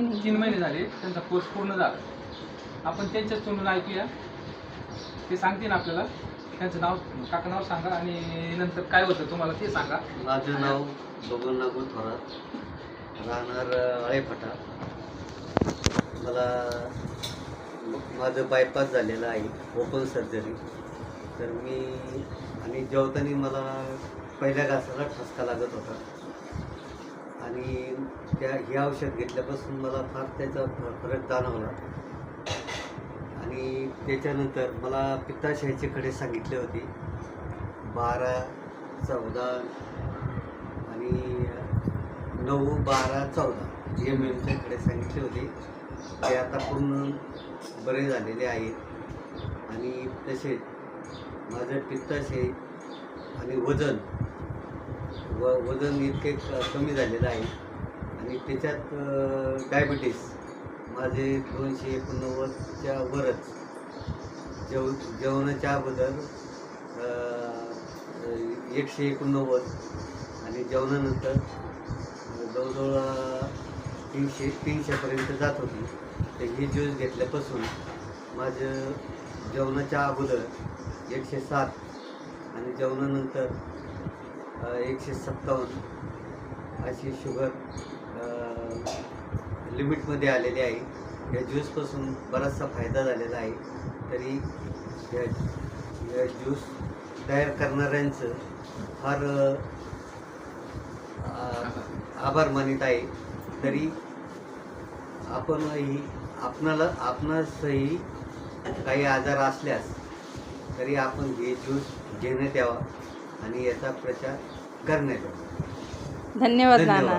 महिने झाले त्यांचा कोर्स पूर्ण झाला. आपण त्यांच्याच तोंडून ऐकूया, ते सांगतील आपल्याला. त्यांचं नाव, काका नाव सांगा आणि नंतर काय होतं तुम्हाला ते सांगा. माझं नाव बबन नागू थोरात, राहणार आळेफाटा. मला माझं बायपास झालेलं आहे, ओपन सर्जरी. तर मी आणि जेवताना मला पहिल्या घासाला ठसका लागत होता आणि हे औषध घेतल्यापासून मला फार त्याचा फरक जाणवला. आणि त्याच्यानंतर मला पित्ताशयाचेकडे सांगितले होते 12, 14 आणि 9, 12, 14 MMच्याकडे सांगितले होते. ते आता पूर्ण बरे झालेले आहेत. आणि तसेच माझं पित्ताशय आणि वजन इतके कमी झालेलं आहे. आणि त्याच्यात डायबिटीस माझे 289च्या वरच. जेवणाच्या अगोदर 189 आणि जेवणानंतर जवळजवळ 300पर्यंत जात होती. तर ही ज्यूस घेतल्यापासून माझं जेवणाच्या अगोदर 107 आणि जेवणानंतर 157 अशी शुगर लिमिटमध्ये आलेली आहे. या ज्यूसपासून बराचसा फायदा झालेला आहे. तरी या ज्यूस तयार करणाऱ्यांचं फार आभार मानित आहे. तरी आपणासही काही आजार असल्यास तरी आपण हे ज्यूस घेण्यात यावा आणि याचा प्रचार करण्यात यावा. धन्यवाद नाना.